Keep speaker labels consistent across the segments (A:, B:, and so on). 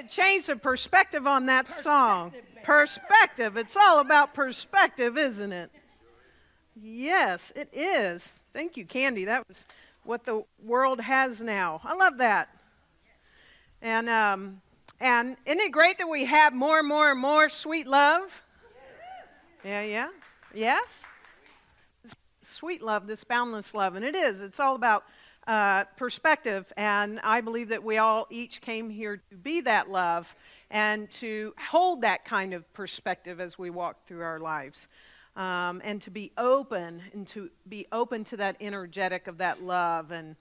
A: to change the perspective on that song. Perspective. It's all about perspective, isn't it? Yes, it is. Thank you, Candy. That was what the world has now. I love that. And isn't it great that we have more and more and more sweet love? Yeah. Yes? Sweet love, this boundless love. And it is. It's all about perspective. And I believe that we all each came here to be that love and to hold that kind of perspective as we walk through our lives. And to be open to that energetic of that love. And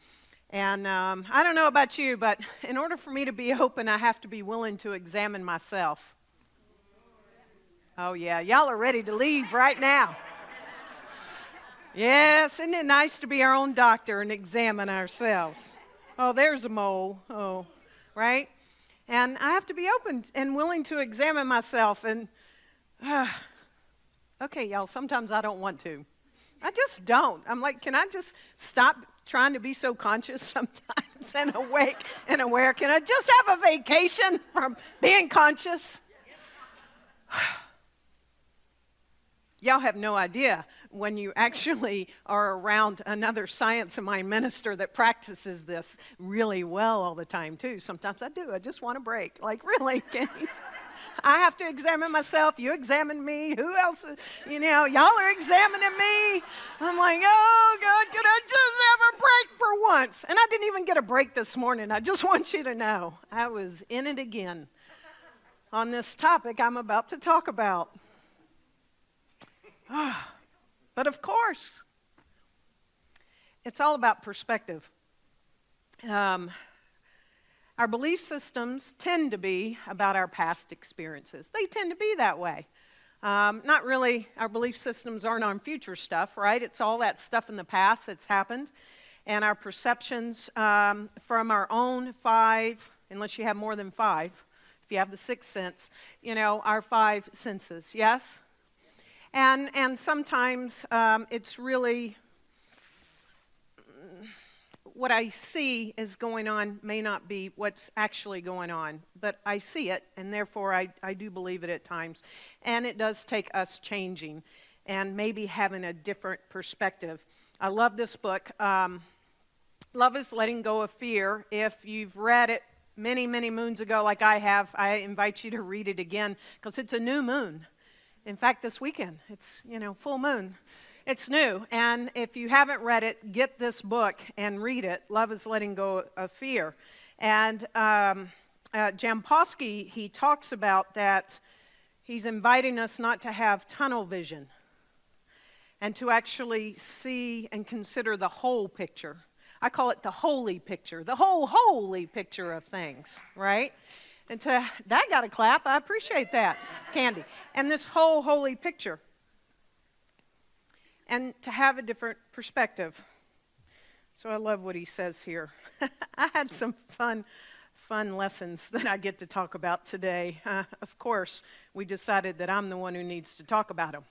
A: I don't know about you, but in order for me to be open, I have to be willing to examine myself. Oh, yeah. Y'all are ready to leave right now. Yes, isn't it nice to be our own doctor and examine ourselves? Oh, there's a mole. Oh, right? And I have to be open and willing to examine myself. And, okay, y'all, sometimes I don't want to. I just don't. I'm like, can I just stop trying to be so conscious sometimes and awake and aware? Can I just have a vacation from being conscious? Y'all have no idea when you actually are around another science of mind minister that practices this really well all the time, too. Sometimes I do. I just want a break. Like, really? I have to examine myself. You examine me. Who else? Y'all are examining me. I'm like, oh, God, could I just have a break for once? And I didn't even get a break this morning. I just want you to know I was in it again on this topic I'm about to talk about. But of course, it's all about perspective. Our belief systems tend to be about our past experiences. They tend to be that way. Not really, our belief systems aren't on future stuff, right? It's all that stuff in the past that's happened. And our perceptions from our own 5, unless you have more than 5, if you have the 6th sense, our 5 senses, yes? And sometimes it's really what I see is going on may not be what's actually going on, but I see it, and therefore I do believe it at times. And it does take us changing and maybe having a different perspective. I love this book. Love is Letting Go of Fear. If you've read it many, many moons ago like I have, I invite you to read it again because it's a new moon. In fact, this weekend, it's, full moon. It's new. And if you haven't read it, get this book and read it. Love is Letting Go of Fear. And Jampolsky, he talks about that he's inviting us not to have tunnel vision and to actually see and consider the whole picture. I call it the holy picture, the whole holy picture of things, right? And that got a clap. I appreciate that, Candy. And this whole holy picture. And to have a different perspective. So I love what he says here. I had some fun lessons that I get to talk about today. Of course, we decided that I'm the one who needs to talk about them.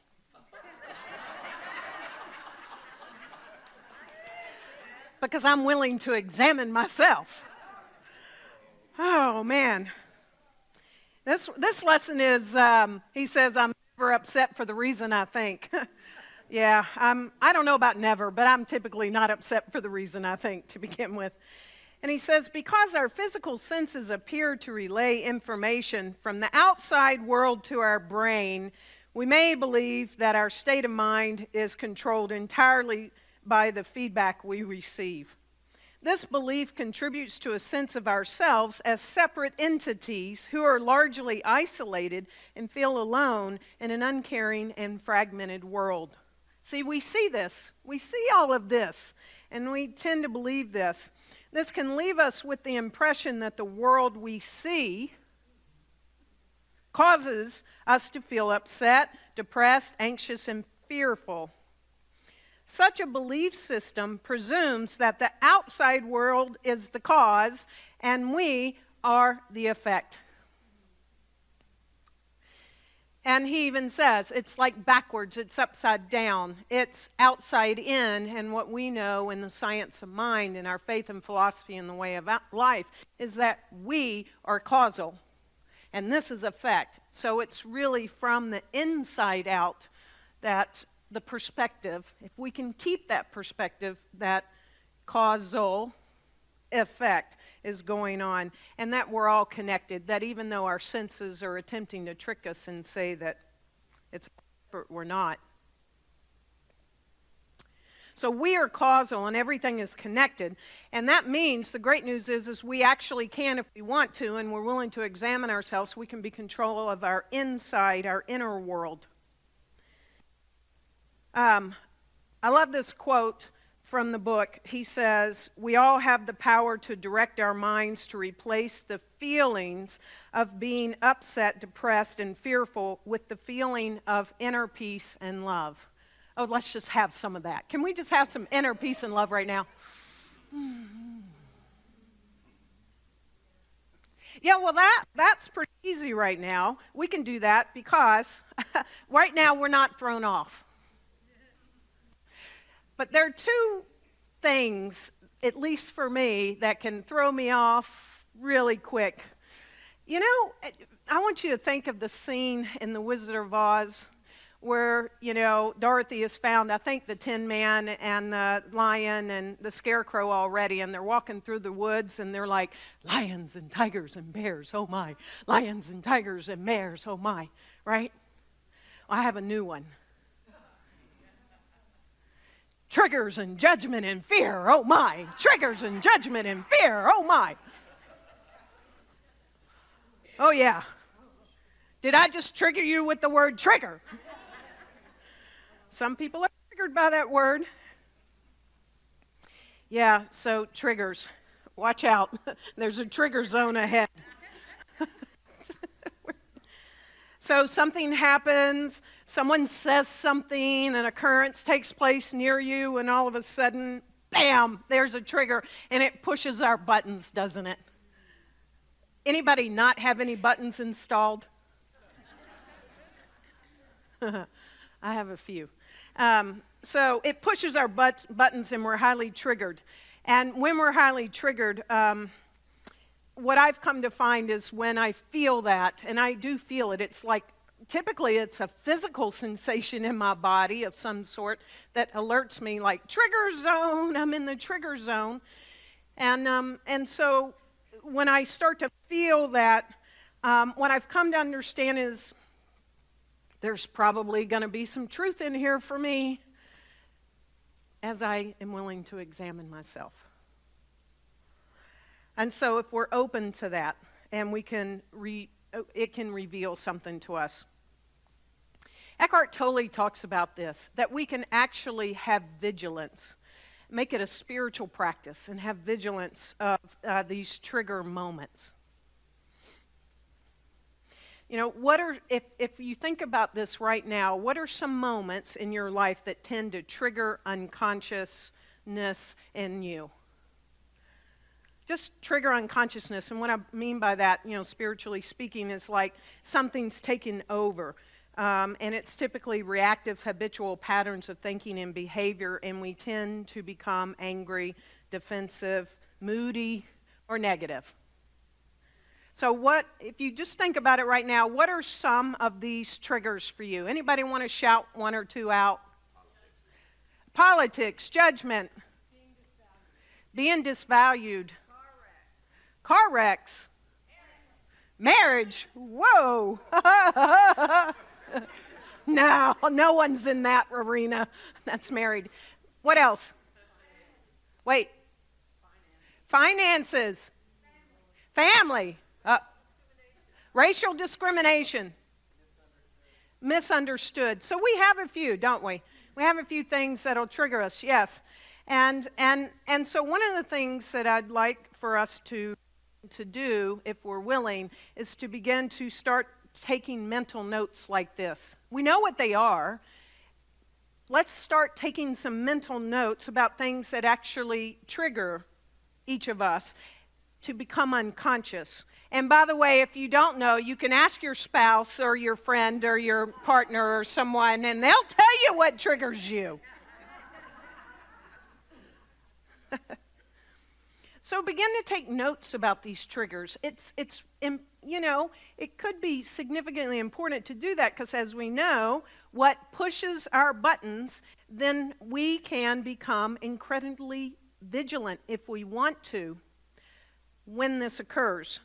A: Because I'm willing to examine myself. Oh, man. This lesson is, he says, I'm never upset for the reason I think. Yeah, I don't know about never, but I'm typically not upset for the reason I think to begin with. And he says, because our physical senses appear to relay information from the outside world to our brain, we may believe that our state of mind is controlled entirely by the feedback we receive. This belief contributes to a sense of ourselves as separate entities who are largely isolated and feel alone in an uncaring and fragmented world. See, we see this. We see all of this, and we tend to believe this. This can leave us with the impression that the world we see causes us to feel upset, depressed, anxious, and fearful. Such a belief system presumes that the outside world is the cause and we are the effect. And he even says it's like backwards, it's upside down, it's outside in, and what we know in the science of mind and our faith and philosophy and the way of life is that we are causal. And this is effect. So it's really from the inside out that the perspective, if we can keep that perspective, that causal effect is going on, and that we're all connected, that even though our senses are attempting to trick us and say that it's separate, we're not. So we are causal and everything is connected, and that means the great news is we actually can, if we want to, and we're willing to examine ourselves, we can be control of our inside, our inner world. I love this quote from the book. He says, we all have the power to direct our minds to replace the feelings of being upset, depressed, and fearful with the feeling of inner peace and love. Oh, let's just have some of that. Can we just have some inner peace and love right now? Yeah, well, that's pretty easy right now. We can do that because right now we're not thrown off. But there are two things, at least for me, that can throw me off really quick. You know, I want you to think of the scene in The Wizard of Oz where, you know, Dorothy has found, I think, the Tin Man and the lion and the scarecrow already, and they're walking through the woods, and they're like, lions and tigers and bears, oh my. Lions and tigers and bears, oh my, right? Well, I have a new one. Triggers and judgment and fear, oh my. Triggers and judgment and fear, oh my. Oh yeah. Did I just trigger you with the word trigger? Some people are triggered by that word. Yeah, so triggers. Watch out. There's a trigger zone ahead. So something happens, someone says something, an occurrence takes place near you, and all of a sudden, bam, there's a trigger, and it pushes our buttons, doesn't it? Anybody not have any buttons installed? I have a few. So it pushes our buttons, and we're highly triggered. And when we're highly triggered, what I've come to find is when I feel that, and I do feel it, it's like, typically it's a physical sensation in my body of some sort that alerts me, like, trigger zone, I'm in the trigger zone. And so when I start to feel that, what I've come to understand is there's probably going to be some truth in here for me as I am willing to examine myself. And so if we're open to that, and we can it can reveal something to us. Eckhart Tolle talks about this, that we can actually have vigilance, make it a spiritual practice, and have vigilance of these trigger moments. You know, if you think about this right now, what are some moments in your life that tend to trigger unconsciousness in you? Just trigger unconsciousness, and what I mean by that, you know, spiritually speaking, is like something's taken over, and it's typically reactive, habitual patterns of thinking and behavior, and we tend to become angry, defensive, moody, or negative. So what, if you just think about it right now, what are some of these triggers for you? Anybody want to shout one or two out? Politics, judgment, being disvalued. Car wrecks. Marriage. Whoa. No one's in that arena that's married. What else? Wait. Finances. Family. Racial discrimination. Misunderstood. So we have a few, don't we? We have a few things that'll trigger us, yes. And so one of the things that I'd like for us to do, if we're willing, is to begin to start taking mental notes like this. We know what they are. Let's start taking some mental notes about things that actually trigger each of us to become unconscious. And by the way, if you don't know, you can ask your spouse or your friend or your partner or someone, and they'll tell you what triggers you. So begin to take notes about these triggers. It's it could be significantly important to do that because as we know, what pushes our buttons, then we can become incredibly vigilant if we want to when this occurs.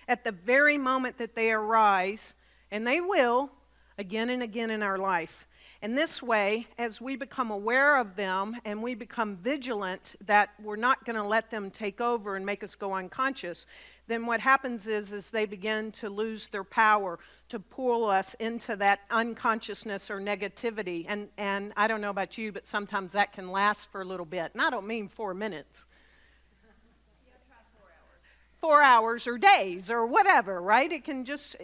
A: At the very moment that they arise, and they will, again and again in our life. And this way, as we become aware of them and we become vigilant that we're not going to let them take over and make us go unconscious, then what happens is they begin to lose their power to pull us into that unconsciousness or negativity. And I don't know about you, but sometimes that can last for a little bit. And I don't mean 4 minutes. 4 hours or days or whatever, right? It can just,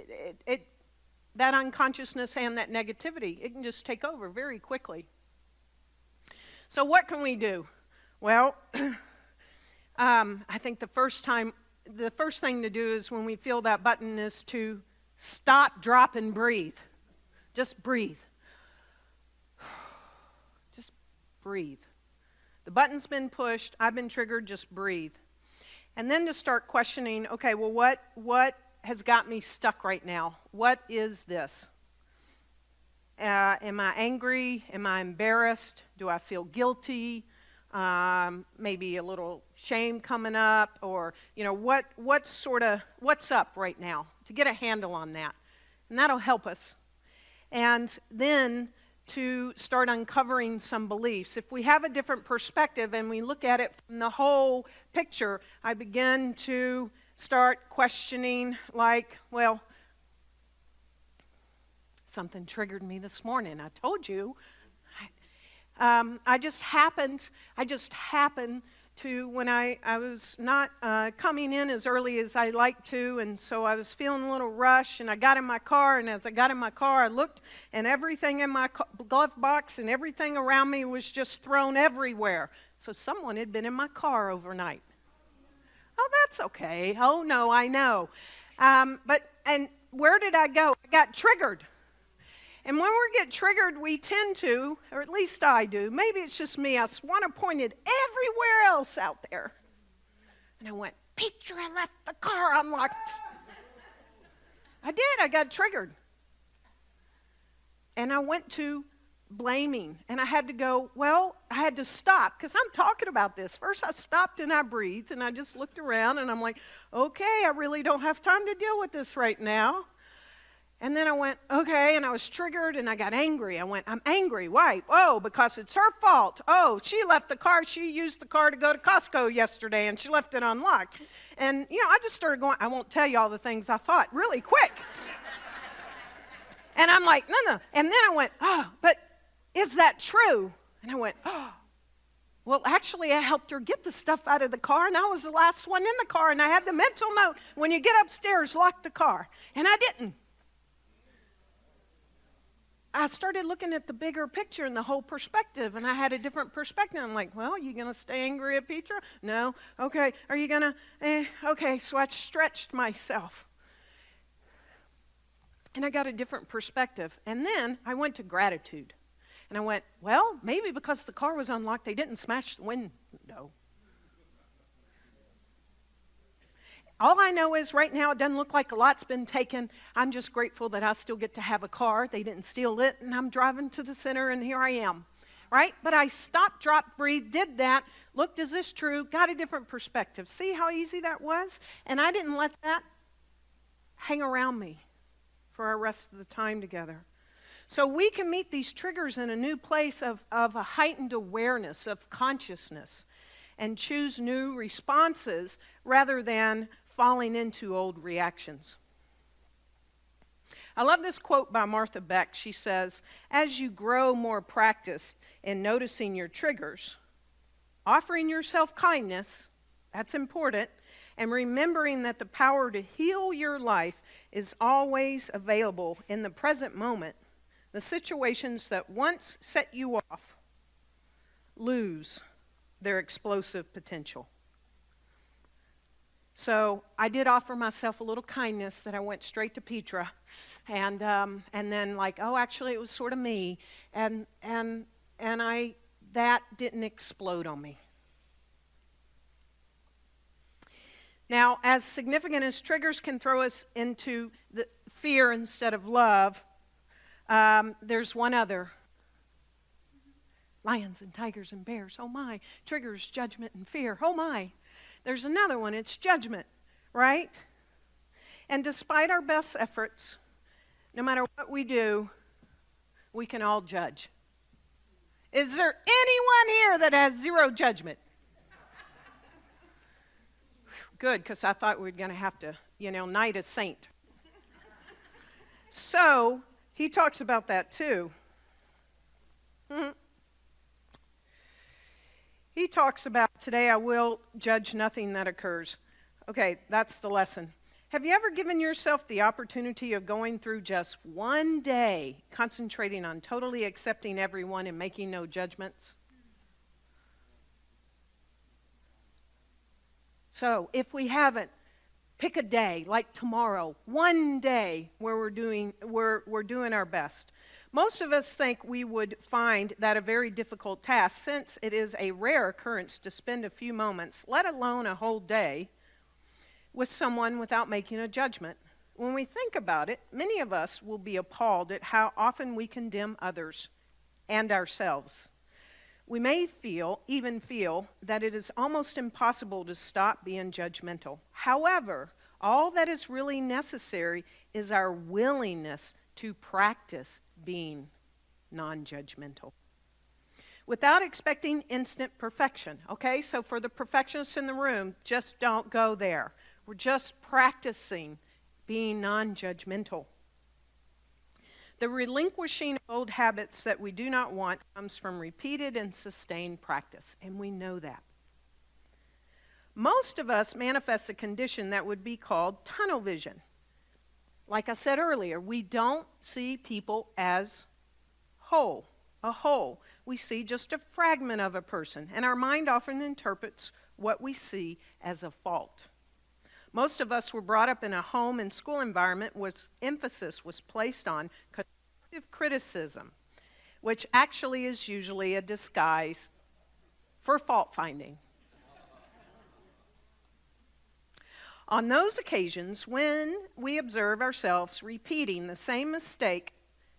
A: that unconsciousness and that negativity, it can just take over very quickly. So what can we do? Well, I think the first thing to do is when we feel that button is to stop, drop, and breathe. Just breathe. Just breathe. The button's been pushed, I've been triggered, just breathe. And then to start questioning, okay, well, what has got me stuck right now? What is this? Am I angry? Am I embarrassed? Do I feel guilty? Maybe a little shame coming up? Or, what's up right now? To get a handle on that. And that'll help us. And then to start uncovering some beliefs. If we have a different perspective and we look at it from the whole picture, I begin to start questioning like, well, something triggered me this morning. I told you. I just happened to, when I was not coming in as early as I like to, and so I was feeling a little rush, and I got in my car, and as I got in my car, I looked, and everything in my glove box and everything around me was just thrown everywhere. So someone had been in my car overnight. Oh, that's okay. Oh, no, I know. And where did I go? I got triggered. And when we get triggered, we tend to, or at least I do, maybe it's just me, I want to point it everywhere else out there. And I went, Petra left the car unlocked. I did, I got triggered. And I went to blaming, and I had to go, well, I had to stop, because I'm talking about this. First I stopped and I breathed, and I just looked around, and I'm like, okay, I really don't have time to deal with this right now. And then I went, okay, and I was triggered, and I got angry. I went, I'm angry. Why? Oh, because it's her fault. Oh, she left the car. She used the car to go to Costco yesterday, and she left it unlocked. And, I just started going, I won't tell you all the things I thought really quick. And I'm like, no. And then I went, oh, but is that true? And I went, oh, well, actually, I helped her get the stuff out of the car, and I was the last one in the car, and I had the mental note, when you get upstairs, lock the car. And I didn't. I started looking at the bigger picture and the whole perspective, and I had a different perspective. I'm like, well, are you going to stay angry at Petra? No. Okay. Are you going to? Okay. So I stretched myself. And I got a different perspective. And then I went to gratitude. And I went, well, maybe because the car was unlocked, they didn't smash the window. All I know is right now it doesn't look like a lot's been taken. I'm just grateful that I still get to have a car. They didn't steal it, and I'm driving to the center, and here I am, right? But I stopped, dropped, breathed, did that, looked, is this true, got a different perspective. See how easy that was? And I didn't let that hang around me for our rest of the time together. So we can meet these triggers in a new place of a heightened awareness, of consciousness, and choose new responses rather than falling into old reactions. I love this quote by Martha Beck. She says, as you grow more practiced in noticing your triggers, offering yourself kindness, that's important, and remembering that the power to heal your life is always available in the present moment, the situations that once set you off lose their explosive potential. So I did offer myself a little kindness that I went straight to Petra, and then like, oh, actually it was sort of me, and that didn't explode on me. Now, as significant as triggers can throw us into the fear instead of love, there's one other. Lions and tigers and bears, oh my. Triggers, judgment, and fear, oh my. There's another one, it's judgment, right? And despite our best efforts, no matter what we do, we can all judge. Is there anyone here that has zero judgment? Good, because I thought we were going to have to, knight a saint. So, he talks about that too. He talks about, today I will judge nothing that occurs. Okay, that's the lesson. Have you ever given yourself the opportunity of going through just one day, concentrating on totally accepting everyone and making no judgments? So, if we haven't, pick a day, like tomorrow, one day where we're doing our best. Most of us think we would find that a very difficult task, since it is a rare occurrence to spend a few moments, let alone a whole day, with someone without making a judgment. When we think about it, many of us will be appalled at how often we condemn others and ourselves. We may even feel that it is almost impossible to stop being judgmental. However, all that is really necessary is our willingness to practice being non-judgmental without expecting instant perfection. Okay, so for the perfectionists in the room, just don't go there. We're just practicing being non-judgmental. The relinquishing of old habits that we do not want comes from repeated and sustained practice, and we know that. Most of us manifest a condition that would be called tunnel vision. Like I said earlier, we don't see people as a whole. We see just a fragment of a person, and our mind often interprets what we see as a fault. Most of us were brought up in a home and school environment where emphasis was placed on constructive criticism, which actually is usually a disguise for fault finding. On those occasions, when we observe ourselves repeating the same mistake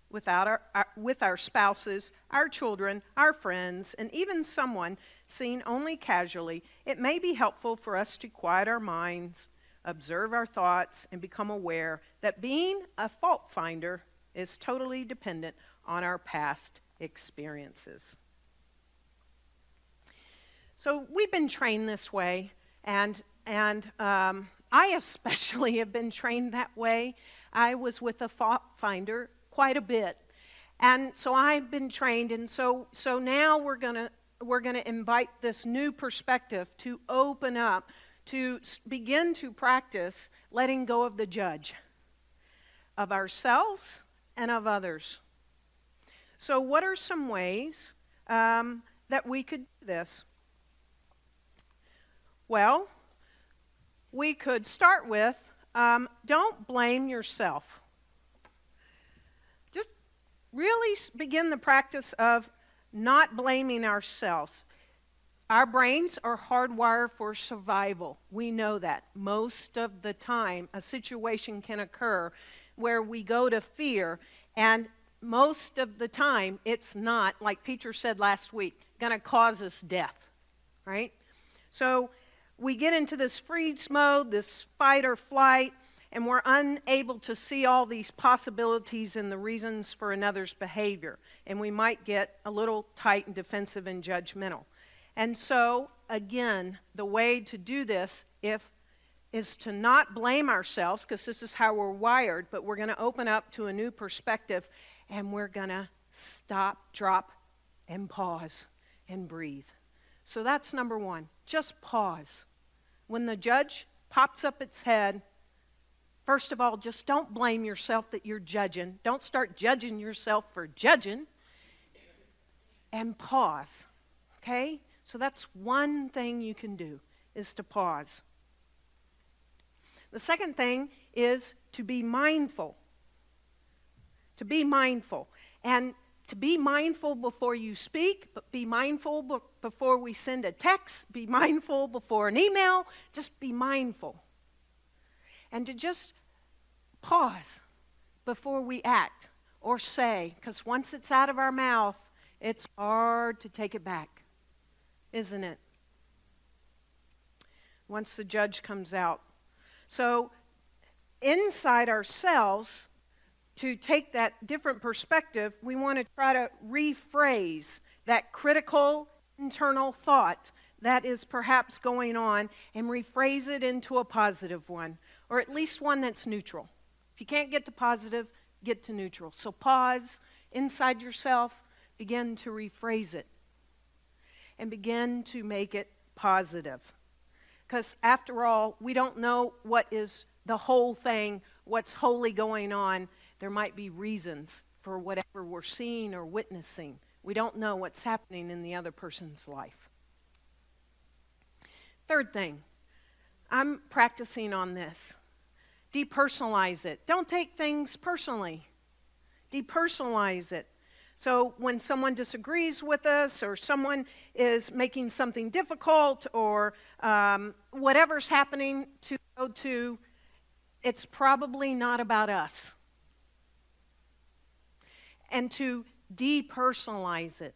A: with our spouses, our children, our friends, and even someone seen only casually, it may be helpful for us to quiet our minds, observe our thoughts, and become aware that being a fault finder is totally dependent on our past experiences. So we've been trained this way, and I especially have been trained that way. I was with a fault finder quite a bit, and so I've been trained, and so now we're gonna invite this new perspective to open up, to begin to practice letting go of the judge of ourselves and of others. So what are some ways that we could do this? Well, we could start with, don't blame yourself. Just really begin the practice of not blaming ourselves. Our brains are hardwired for survival. We know that. Most of the time, a situation can occur where we go to fear, and most of the time, it's not, like Peter said last week, going to cause us death, right? So we get into this freeze mode, this fight or flight, and we're unable to see all these possibilities and the reasons for another's behavior. And we might get a little tight and defensive and judgmental. And so, again, the way to do this is to not blame ourselves, because this is how we're wired, but we're going to open up to a new perspective, and we're going to stop, drop, and pause and breathe. So that's number one. Just pause. When the judge pops up its head, first of all, just don't blame yourself that you're judging. Don't start judging yourself for judging. And pause. Okay? So that's one thing you can do, is to pause. The second thing is to be mindful. To be mindful. And to be mindful before you speak, but be mindful before we send a text, be mindful before an email, just be mindful. And to just pause before we act or say, because once it's out of our mouth, it's hard to take it back, isn't it? Once the judge comes out. So inside ourselves, to take that different perspective, we want to try to rephrase that critical internal thought that is perhaps going on and rephrase it into a positive one, or at least one that's neutral. If you can't get to positive, get to neutral. So pause inside yourself, begin to rephrase it, and begin to make it positive. Because after all, we don't know what is the whole thing, what's wholly going on. There might be reasons for whatever we're seeing or witnessing. We don't know what's happening in the other person's life. Third thing, I'm practicing on this. Depersonalize it. Don't take things personally. Depersonalize it. So when someone disagrees with us or someone is making something difficult or whatever's happening to go to, it's probably not about us. And to depersonalize it.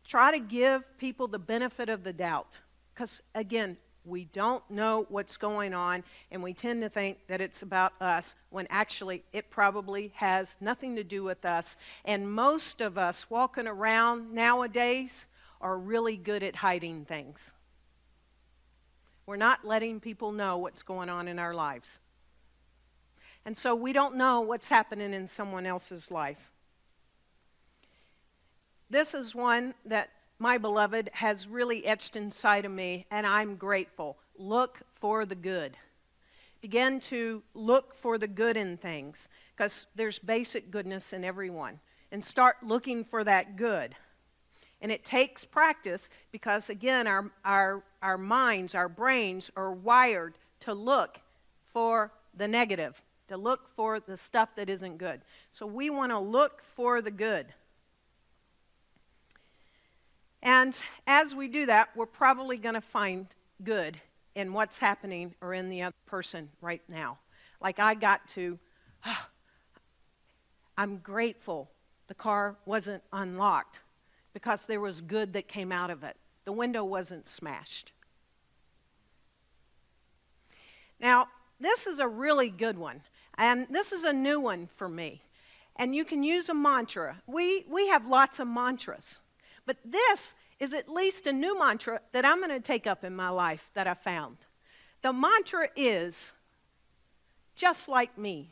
A: Try to give people the benefit of the doubt. Because, again, we don't know what's going on, and we tend to think that it's about us, when actually it probably has nothing to do with us. And most of us walking around nowadays are really good at hiding things. We're not letting people know what's going on in our lives. And so we don't know what's happening in someone else's life. This is one that my beloved has really etched inside of me, and I'm grateful. Look for the good. Begin to look for the good in things, because there's basic goodness in everyone. And start looking for that good. And it takes practice, because again, our minds, our brains are wired to look for the negative, to look for the stuff that isn't good. So we want to look for the good. And as we do that, we're probably going to find good in what's happening or in the other person right now. Like I got to, I'm grateful the car wasn't unlocked because there was good that came out of it. The window wasn't smashed. Now, this is a really good one. And this is a new one for me. And you can use a mantra. We have lots of mantras. But this is at least a new mantra that I'm going to take up in my life that I found. The mantra is, just like me.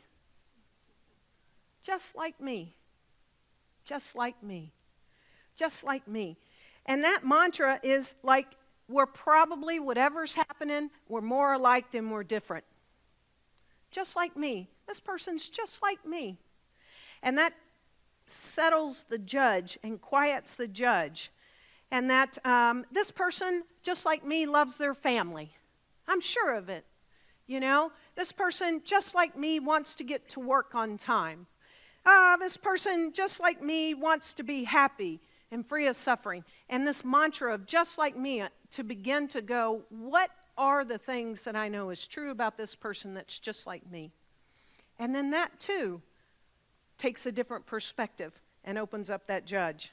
A: Just like me. Just like me. Just like me. And that mantra is like, we're probably, whatever's happening, we're more alike than we're different. Just like me. This person's just like me. And that settles the judge and quiets the judge. And that this person, just like me, loves their family. I'm sure of it. You know, this person, just like me, wants to get to work on time. This person, just like me, wants to be happy and free of suffering. And this mantra of just like me, to begin to go, what are the things that I know is true about this person that's just like me? And then that, too, takes a different perspective and opens up that judge.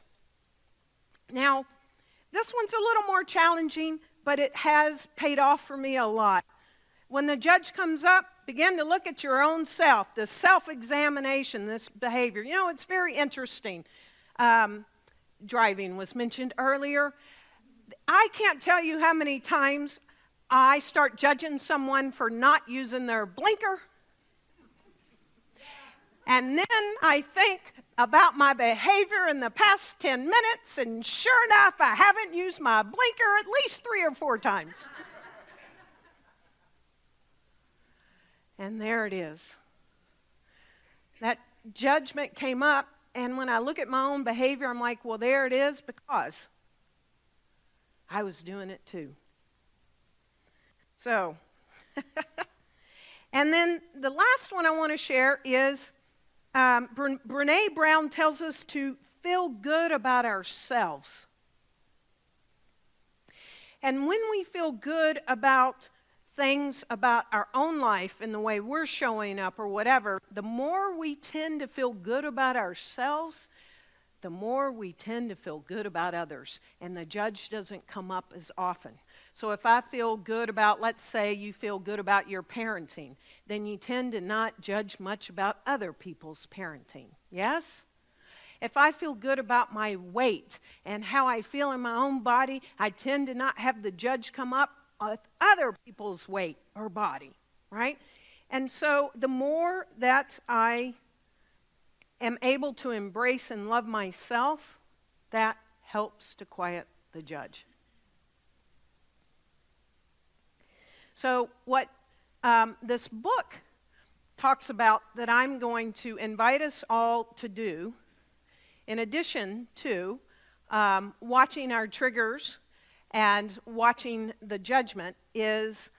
A: Now, this one's a little more challenging, but it has paid off for me a lot. When the judge comes up, begin to look at your own self, this self-examination, this behavior. You know, it's very interesting. Driving was mentioned earlier. I can't tell you how many times I start judging someone for not using their blinker. And then I think about my behavior in the past 10 minutes, and sure enough, I haven't used my blinker at least 3 or 4 times. And there it is. That judgment came up, and when I look at my own behavior, I'm like, well, there it is, because I was doing it too. So, and then the last one I want to share is Brene Brown tells us to feel good about ourselves. And when we feel good about things about our own life and the way we're showing up or whatever, the more we tend to feel good about ourselves, the more we tend to feel good about others. And the judge doesn't come up as often. So if I feel good about, let's say you feel good about your parenting, then you tend to not judge much about other people's parenting. Yes? If I feel good about my weight and how I feel in my own body, I tend to not have the judge come up with other people's weight or body, right? And so the more that I am able to embrace and love myself, that helps to quiet the judge. So what this book talks about that I'm going to invite us all to do, in addition to watching our triggers and watching the judgment, is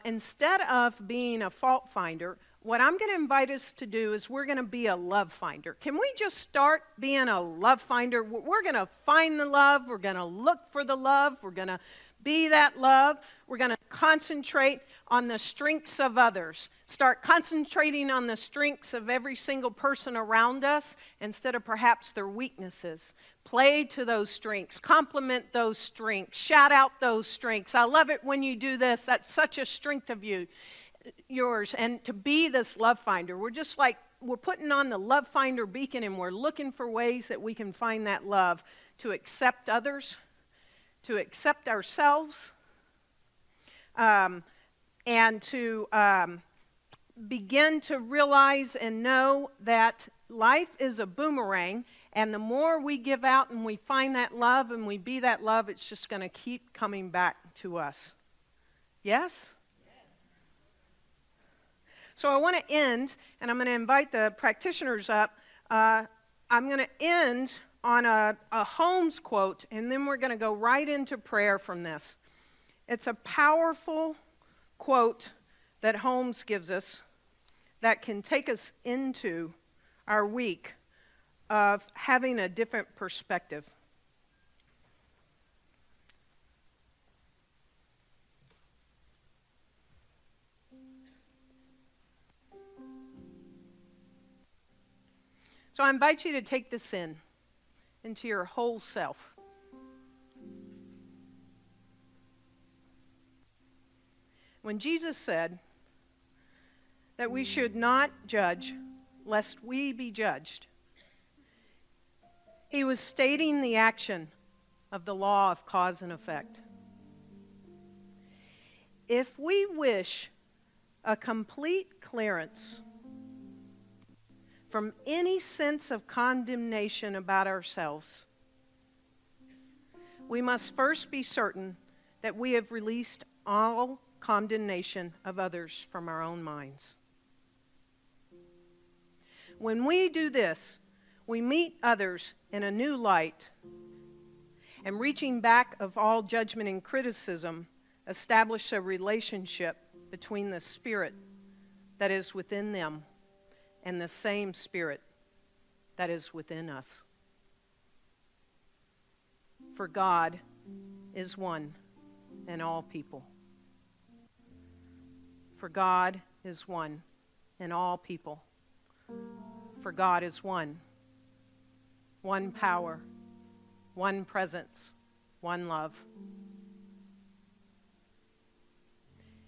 A: instead of being a fault finder, what I'm going to invite us to do is we're going to be a love finder. Can we just start being a love finder? We're going to find the love. We're going to look for the love. We're going to be that love. We're going to concentrate on the strengths of others. Start concentrating on the strengths of every single person around us instead of perhaps their weaknesses. Play to those strengths. Compliment those strengths. Shout out those strengths. I love it when you do this. That's such a strength of yours. And to be this love finder, we're putting on the love finder beacon and we're looking for ways that we can find that love to accept others, to accept ourselves, and to begin to realize and know that life is a boomerang, and the more we give out and we find that love and we be that love, it's just going to keep coming back to us. Yes? So I want to end, and I'm going to invite the practitioners up. I'm going to end on a Holmes quote, and then we're going to go right into prayer from this. It's a powerful quote that Holmes gives us that can take us into our week of having a different perspective. So I invite you to take this into your whole self. When Jesus said that we should not judge lest we be judged, he was stating the action of the law of cause and effect. If we wish a complete clearance from any sense of condemnation about ourselves, we must first be certain that we have released all condemnation of others from our own minds. When we do this, we meet others in a new light, and reaching back of all judgment and criticism, establish a relationship between the spirit that is within them and the same spirit that is within us. For God is one in all people. For God is one in all people. For God is one. One power, one presence, one love.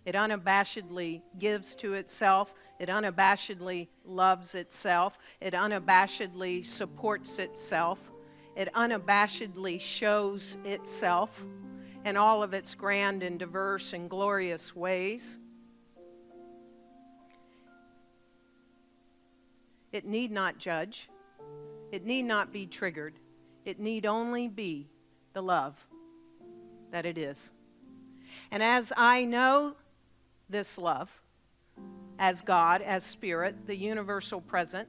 A: It unabashedly gives to itself. It unabashedly loves itself. It unabashedly supports itself. It unabashedly shows itself in all of its grand and diverse and glorious ways. It need not judge. It need not be triggered. It need only be the love that it is. And as I know this love, as God, as Spirit, the universal present,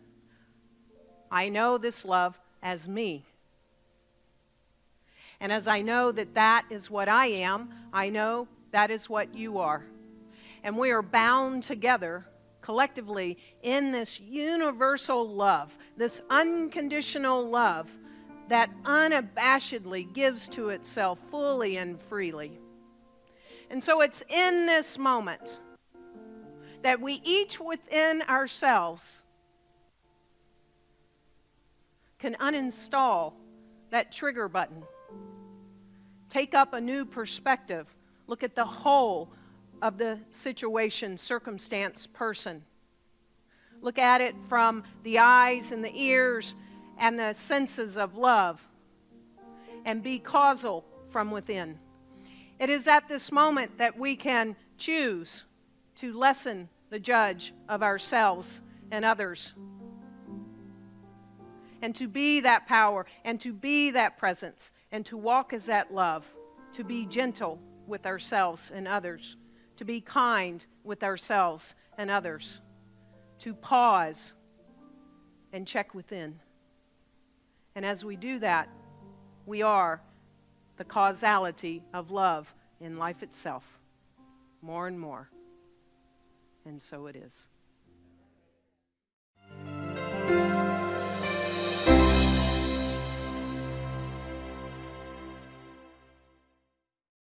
A: I know this love as me. And as I know that that is what I am, I know that is what you are. And we are bound together collectively in this universal love, this unconditional love that unabashedly gives to itself fully and freely. And so it's in this moment that we each within ourselves can uninstall that trigger button, take up a new perspective, look at the whole of the situation, circumstance, person. Look at it from the eyes and the ears and the senses of love, and be causal from within. It is at this moment that we can choose to lessen the judge of ourselves and others, and to be that power, and to be that presence, and to walk as that love, to be gentle with ourselves and others, to be kind with ourselves and others, to pause and check within. And as we do that, we are the causality of love in life itself, more and more. And so it is.